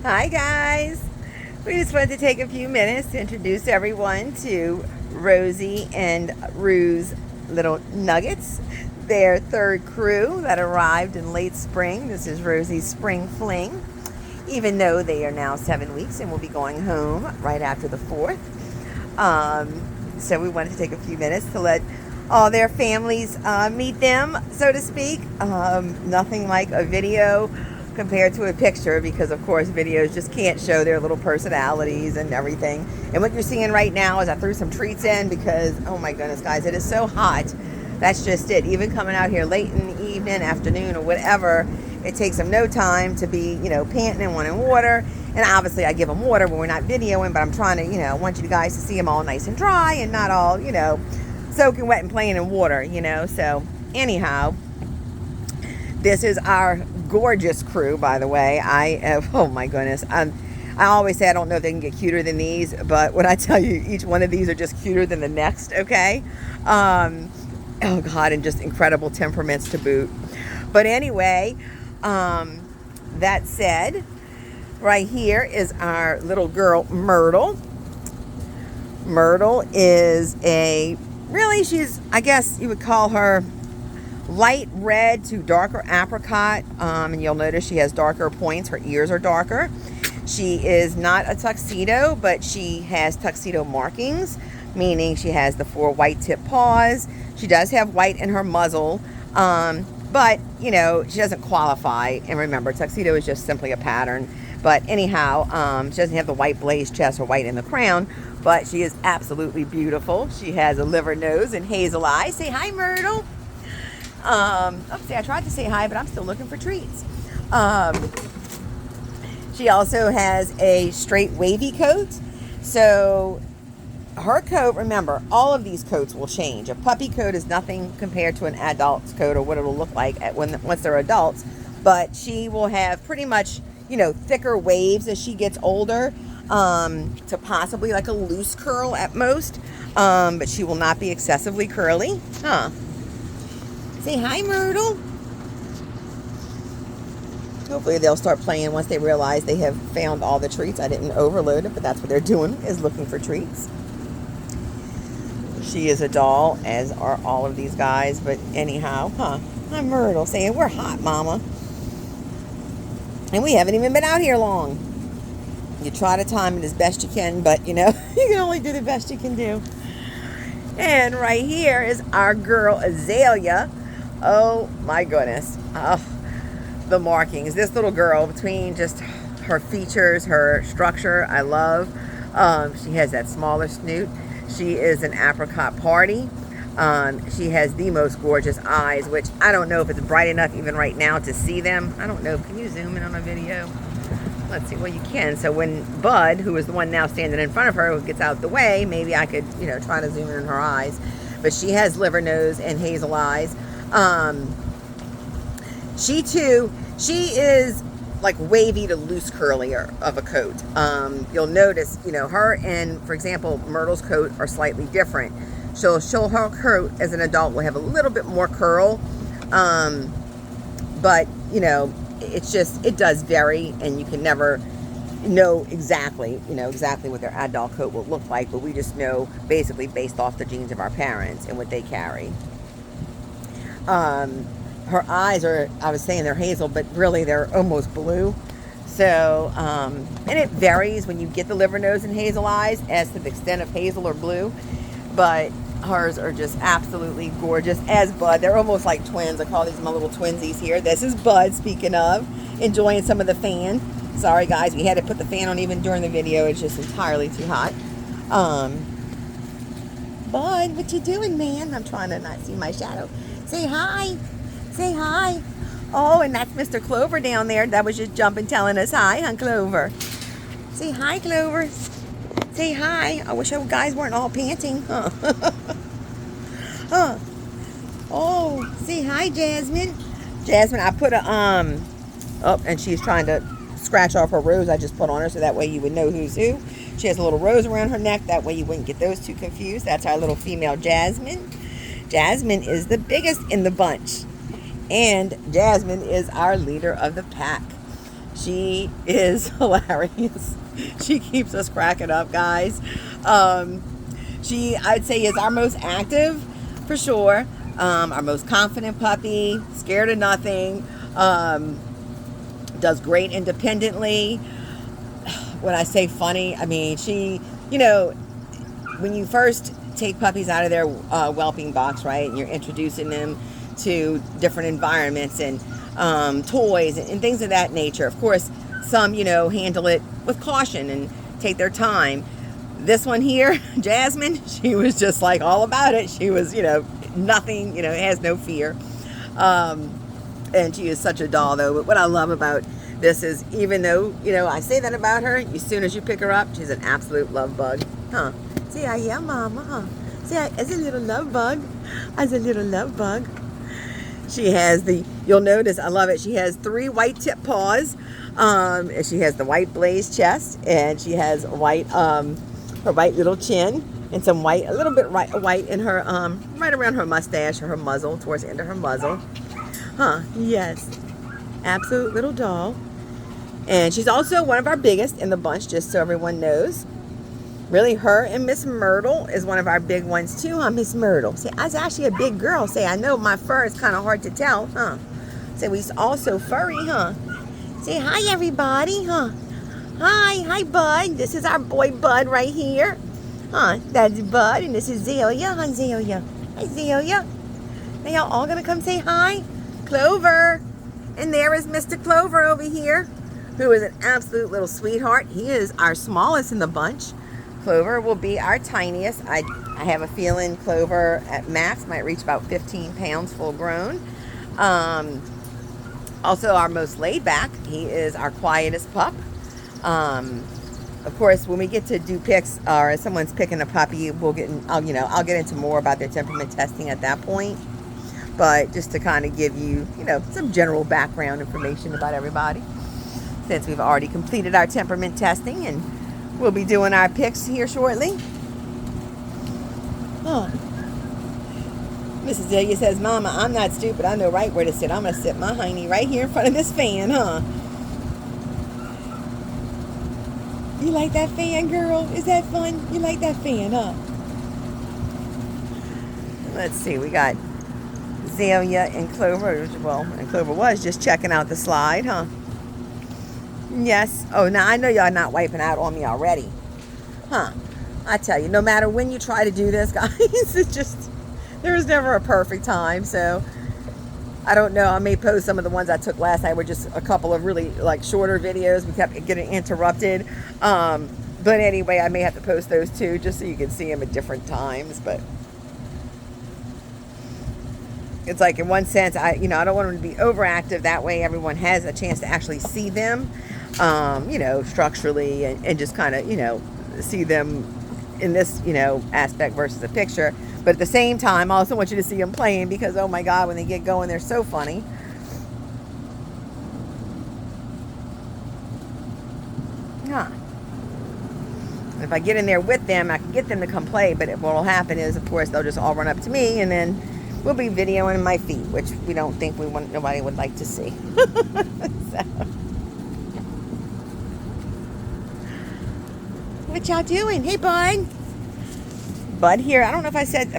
Hi guys! We just wanted to take a few minutes to introduce everyone to Rosie and Roux' little nuggets, their third crew that arrived in late spring. This is Rosie's spring fling, even though they are now 7 weeks and will be going home right after the 4th. So we wanted to take a few minutes to let all their families meet them, so to speak. Nothing like a video compared to a picture, because of course videos just can't show their little personalities and everything. And what you're seeing right now is I threw some treats in because, oh my goodness guys, it is so hot. That's just it. Even coming out here late in the evening, afternoon, or whatever, it takes them no time to be, panting and wanting water. And obviously I give them water when we're not videoing, but I'm trying to, I want you guys to see them all nice and dry and not all, soaking wet and playing in water, So anyhow, this is our gorgeous crew, by the way. Oh my goodness. I always say I don't know if they can get cuter than these, but when I tell you each one of these are just cuter than the next, okay? Oh God, and just incredible temperaments to boot. But anyway, that said, right here is our little girl, Myrtle. Myrtle is she's, I guess you would call her light red to darker apricot, and you'll notice she has darker points. Her ears are darker. She is not a tuxedo, but she has tuxedo markings, meaning she has the 4 white tip paws. She does have white in her muzzle, but she doesn't qualify. And remember, tuxedo is just simply a pattern. But anyhow, she doesn't have the white blaze chest or white in the crown, but she is absolutely beautiful. She has a liver nose and hazel eyes. Say hi, Myrtle. I tried to say hi, but I'm still looking for treats. She also has a straight wavy coat. So her coat, remember, all of these coats will change. A puppy coat is nothing compared to an adult's coat, or what it'll look like once they're adults. But she will have pretty much, thicker waves as she gets older, to possibly like a loose curl at most. But she will not be excessively curly. Say hi, Myrtle. Hopefully they'll start playing once they realize they have found all the treats. I didn't overload it, but that's what they're doing, is looking for treats. She is a doll, as are all of these guys. But anyhow, hi, Myrtle, saying we're hot, Mama. And we haven't even been out here long. You try to time it as best you can, but you can only do the best you can do. And right here is our girl, Azalea. Oh my goodness. The markings. This little girl, between just her features, her structure, I love. She has that smaller snoot. She is an apricot party. She has the most gorgeous eyes, which I don't know if it's bright enough even right now to see them. I don't know. Can you zoom in on a video? Let's see. Well, you can. So when Bud, who is the one now standing in front of her, gets out the way, maybe I could, try to zoom in on her eyes. But she has liver nose and hazel eyes. She is like wavy to loose curlier of a coat. You'll notice, her and, for example, Myrtle's coat are slightly different. So her coat as an adult will have a little bit more curl. But, it does vary, and you can never know exactly what their adult coat will look like, but we just know basically based off the genes of our parents and what they carry. Her eyes are, I was saying they're hazel, but really they're almost blue. So, and it varies when you get the liver nose and hazel eyes as to the extent of hazel or blue, but hers are just absolutely gorgeous, as Bud. They're almost like twins. I call these my little twinsies here. This is Bud, speaking of, enjoying some of the fan. Sorry guys, we had to put the fan on even during the video. It's just entirely too hot. Bud, what you doing, man? I'm trying to not see my shadow. Say hi. Say hi. Oh, and that's Mr. Clover down there. That was just jumping, telling us hi, huh, Clover? Say hi, Clover. Say hi. I wish our guys weren't all panting. Huh? Oh, say hi, Jasmine. Jasmine, I put a, oh, and she's trying to scratch off her rose I just put on her, so that way you would know who's who. She has a little rose around her neck. That way you wouldn't get those two confused. That's our little female Jasmine. Jasmine is the biggest in the bunch. And Jasmine is our leader of the pack. She is hilarious. She keeps us cracking up, guys. She, I'd say, is our most active for sure. Our most confident puppy, scared of nothing. Does great independently. When I say funny, I mean, she, you know, when you first take puppies out of their whelping box, right, and you're introducing them to different environments and toys and things of that nature. Of course, some, you know, handle it with caution and take their time. This one here, Jasmine, she was just like all about it. She was, you know, nothing, you know, has no fear. And she is such a doll, though. But what I love about this is, even though, you know, I say that about her, as soon as you pick her up, she's an absolute love bug. Huh? See, I am, Mama, huh? See, it's a little love bug. It's a little love bug. She has the, you'll notice, I love it, she has 3 white tip paws. And she has the white blaze chest, and she has white, her white little chin, and some white, a little bit white in her, right around her mustache or her muzzle, towards the end of her muzzle. Huh, yes. Absolute little doll. And she's also one of our biggest in the bunch, just so everyone knows. Really, her and Miss Myrtle is one of our big ones too, huh, Miss Myrtle? See, I was actually a big girl. Say, I know my fur is kind of hard to tell, huh? Say, we also furry, huh? Say hi, everybody, huh? Hi, Bud. This is our boy Bud right here. Huh, that's Bud, and this is Zelia. Hi, Zelia. Hi, Zelia. Are y'all all gonna come say hi? Clover. And there is Mr. Clover over here, who is an absolute little sweetheart. He is our smallest in the bunch. Clover will be our tiniest. I have a feeling Clover at max might reach about 15 pounds full grown. Also our most laid back. He is our quietest pup. Of course, when we get to do picks, or if someone's picking a puppy, we'll get in, I'll get into more about their temperament testing at that point. But just to kind of give you, some general background information about everybody, since we've already completed our temperament testing, and we'll be doing our picks here shortly. Huh. Mrs. Delia says, Mama, I'm not stupid. I know right where to sit. I'm going to sit my hiney right here in front of this fan, huh? You like that fan, girl? Is that fun? You like that fan, huh? Let's see. We got Zelia and Clover. Well, and Clover was just checking out the slide, huh? Yes. Oh, now I know y'all not wiping out on me already. Huh. I tell you, no matter when you try to do this, guys, it's just, there's never a perfect time. So I don't know. I may post some of the ones I took last night were just a couple of really shorter videos. We kept getting interrupted. But anyway, I may have to post those too, just so you can see them at different times. But it's like, in one sense, I don't want them to be overactive. That way everyone has a chance to actually see them, structurally, and just kind of, see them in this, aspect versus a picture. But at the same time, I also want you to see them playing, because, oh my God, when they get going, they're so funny. Huh. If I get in there with them, I can get them to come play. But what will happen is, of course, they'll just all run up to me, and then we'll be videoing my feet, which we don't think nobody would like to see. So. What y'all doing? Hey, Bud. Bud here. I don't know if I said,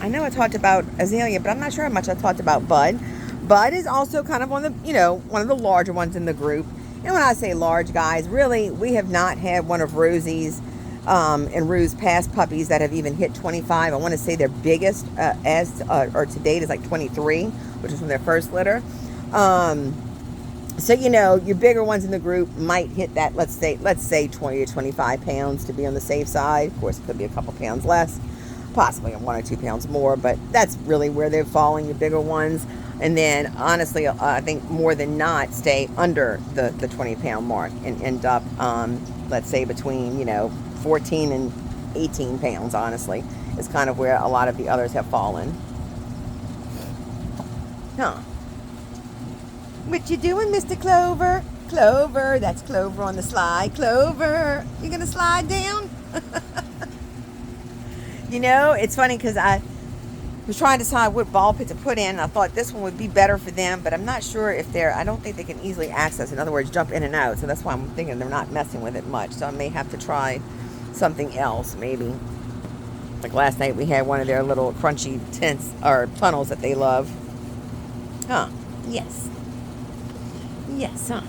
I know I talked about Azalea, but I'm not sure how much I talked about Bud. Bud is also kind of one of the larger ones in the group. And when I say large, guys, really, we have not had one of Rosie's and Roux' past puppies that have even hit 25. I want to say their biggest to date is 23, which is from their first litter. So, your bigger ones in the group might hit that, let's say 20 to 25 pounds to be on the safe side. Of course, it could be a couple pounds less, possibly 1 or 2 pounds more, but that's really where they're falling, your bigger ones. And then, honestly, I think more than not stay under the 20-pound mark and end up, let's say, between, 14 and 18 pounds, honestly, is kind of where a lot of the others have fallen. Huh. What you doing, Mr. Clover? Clover, that's Clover on the slide. Clover, you gonna slide down? It's funny because was trying to decide what ball pit to put in. I thought this one would be better for them, but I'm not sure if I don't think they can easily access. In other words, jump in and out. So that's why I'm thinking they're not messing with it much. So I may have to try something else, maybe. Like last night, we had one of their little crunchy tents or tunnels that they love. Huh? Yes. Yes, huh?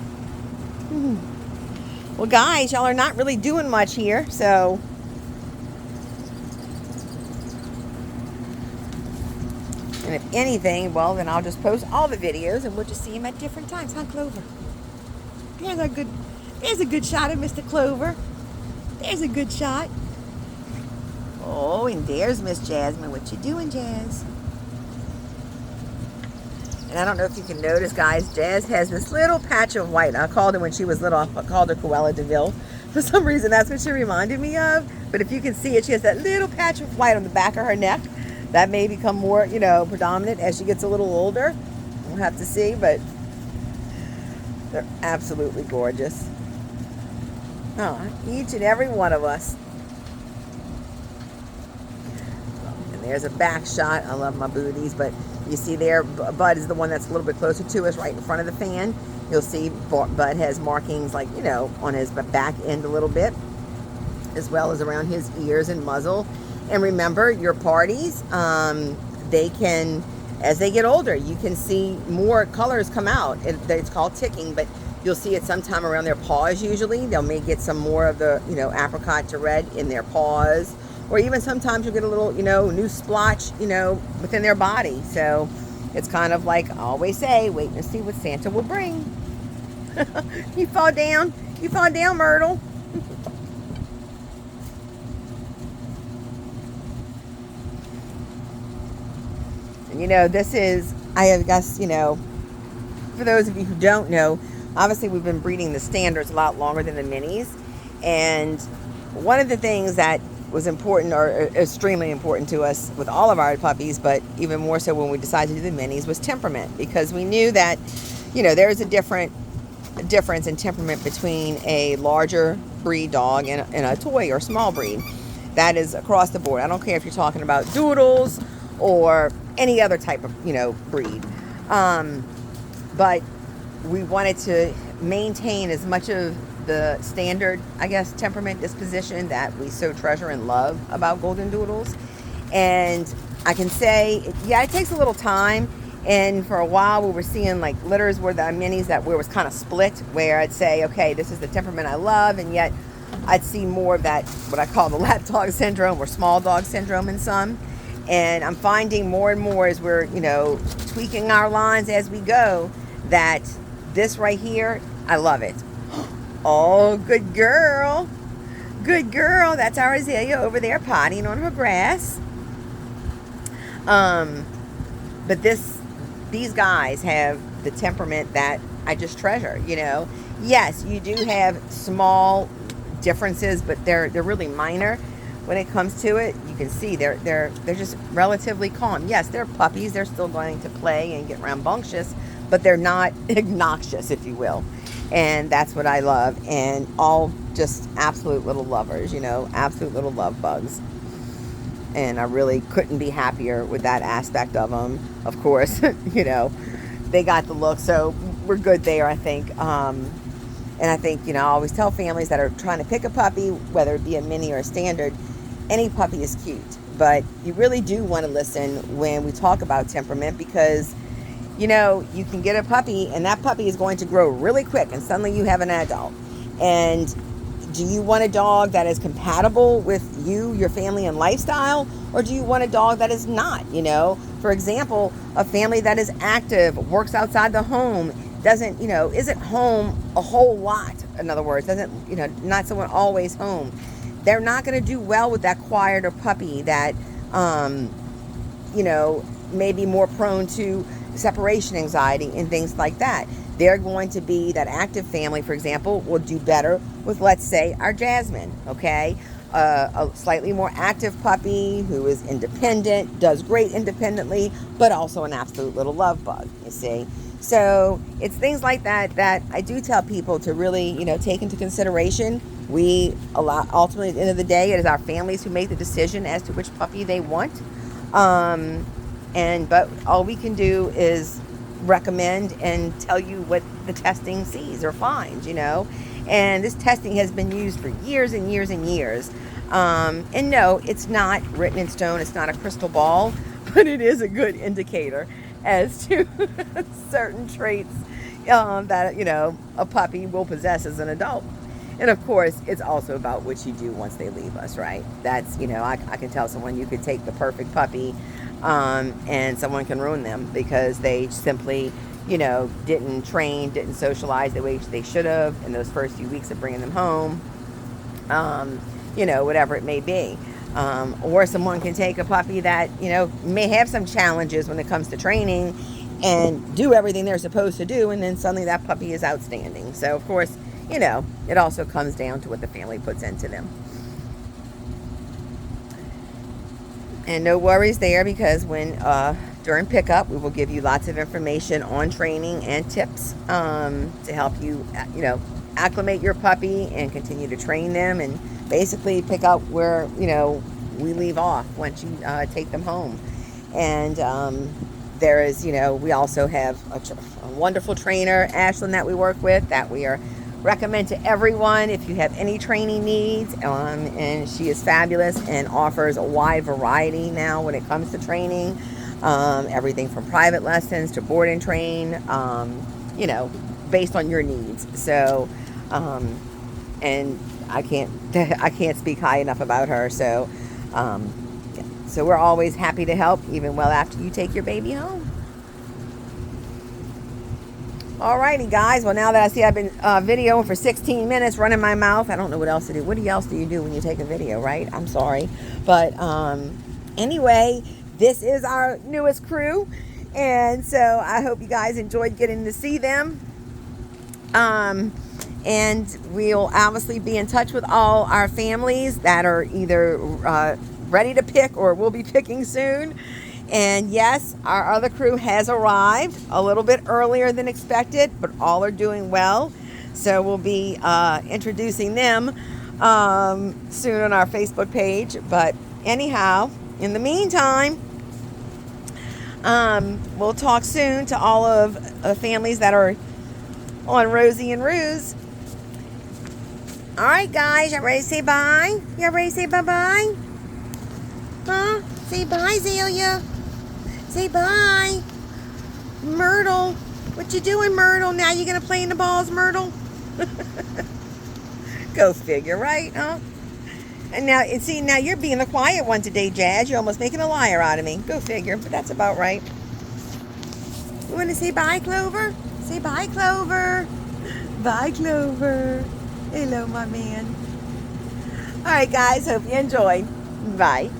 Well, guys, y'all are not really doing much here, so. And if anything, well, then I'll just post all the videos and we'll just see him at different times, huh, Clover? There's a good shot of Mr. Clover. There's a good shot. Oh, and there's Miss Jasmine. What you doing, Jazz? And I don't know if you can notice, guys, Jazz has this little patch of white. I called her when she was little, I called her Cruella de Vil. For some reason, that's what she reminded me of. But if you can see it, she has that little patch of white on the back of her neck. That may become more, predominant as she gets a little older. We'll have to see, but they're absolutely gorgeous. Oh, each and every one of us. And there's a back shot. I love my booties, but you see there, Bud is the one that's a little bit closer to us, right in front of the fan. You'll see Bud has markings like, on his back end a little bit, as well as around his ears and muzzle. And remember, your parties, they can, as they get older, you can see more colors come out. It's called ticking, but you'll see it sometime around their paws usually. They may get some more of the, apricot to red in their paws. Or even sometimes you'll get a little, new splotch, within their body. So it's kind of like I always say, wait and see what Santa will bring. You fall down, Myrtle. This is, I guess, for those of you who don't know, obviously we've been breeding the standards a lot longer than the minis. And one of the things that was important, or extremely important to us with all of our puppies, but even more so when we decided to do the minis, was temperament. Because we knew that, there's a difference in temperament between a larger breed dog and a toy or small breed. That is across the board. I don't care if you're talking about doodles or any other type of, breed. But we wanted to maintain as much of the standard, I guess, temperament disposition that we so treasure and love about golden doodles. And I can say, it takes a little time. And for a while we were seeing like litters where the minis where it was kind of split, where I'd say, okay, this is the temperament I love, and yet I'd see more of that, what I call the lap dog syndrome or small dog syndrome in some. And I'm finding more and more as we're, tweaking our lines as we go, that this right here, I love it. Oh, good girl. Good girl. That's our Azalea over there pottying on her grass. But these guys have the temperament that I just treasure, Yes, you do have small differences, but they're really minor. When it comes to it, you can see they're just relatively calm. Yes, they're puppies. They're still going to play and get rambunctious, but they're not obnoxious, if you will. And that's what I love. And all just absolute little lovers, absolute little love bugs. And I really couldn't be happier with that aspect of them. Of course, they got the look, so we're good there, I think. And I think, I always tell families that are trying to pick a puppy, whether it be a mini or a standard, any puppy is cute. But you really do want to listen when we talk about temperament, because, you can get a puppy and that puppy is going to grow really quick and suddenly you have an adult. And do you want a dog that is compatible with you, your family, and lifestyle? Or do you want a dog that is not, For example, a family that is active, works outside the home, doesn't, isn't home a whole lot. In other words, doesn't, not someone always home. They're not going to do well with that quieter puppy that, may be more prone to separation anxiety and things like that. They're going to be, that active family, for example, will do better with, let's say, our Jasmine, okay? A slightly more active puppy who is independent, does great independently, but also an absolute little love bug, you see? So it's things like that that I do tell people to really, take into consideration. Ultimately, at the end of the day, it is our families who make the decision as to which puppy they want. But all we can do is recommend and tell you what the testing sees or finds, and this testing has been used for years and years and years. And no, it's not written in stone, it's not a crystal ball, but it is a good indicator as to certain traits that a puppy will possess as an adult. And of course, it's also about what you do once they leave us, right? That's, I can tell someone you could take the perfect puppy, and someone can ruin them because they simply, didn't train, didn't socialize the way they should have in those first few weeks of bringing them home, whatever it may be. Or someone can take a puppy that, may have some challenges when it comes to training and do everything they're supposed to do, and then suddenly that puppy is outstanding. So, of course, it also comes down to what the family puts into them. And no worries there, because during pickup, we will give you lots of information on training and tips to help you, acclimate your puppy and continue to train them, and basically pick up where, we leave off once you take them home. And there is, we also have a wonderful trainer, Ashlyn, that we work with, that we recommend to everyone if you have any training needs. And she is fabulous and offers a wide variety now when it comes to training. Everything from private lessons to board and train, based on your needs. So, and I can't speak high enough about her. So, so we're always happy to help, even well after you take your baby home. Alrighty, guys. Well, now that I see I've been videoing for 16 minutes, running my mouth, I don't know what else to do. What else do you do when you take a video, right? I'm sorry. But anyway, this is our newest crew. And so I hope you guys enjoyed getting to see them. And we'll obviously be in touch with all our families that are either ready to pick or will be picking soon. And yes, our other crew has arrived a little bit earlier than expected, but all are doing well. So we'll be introducing them soon on our Facebook page. But anyhow, in the meantime, we'll talk soon to all of the families that are on Rosie and Roux. All right, guys, you ready to say bye? You ready to say bye-bye? Huh? Say bye, Zelia. Say bye. Myrtle. What you doing, Myrtle? Now you gonna play in the balls, Myrtle? Go figure, right? Huh? And now, now you're being the quiet one today, Jazz. You're almost making a liar out of me. Go figure, but that's about right. You want to say bye, Clover? Say bye, Clover. Bye, Clover. Hello, my man. All right, guys. Hope you enjoyed. Bye.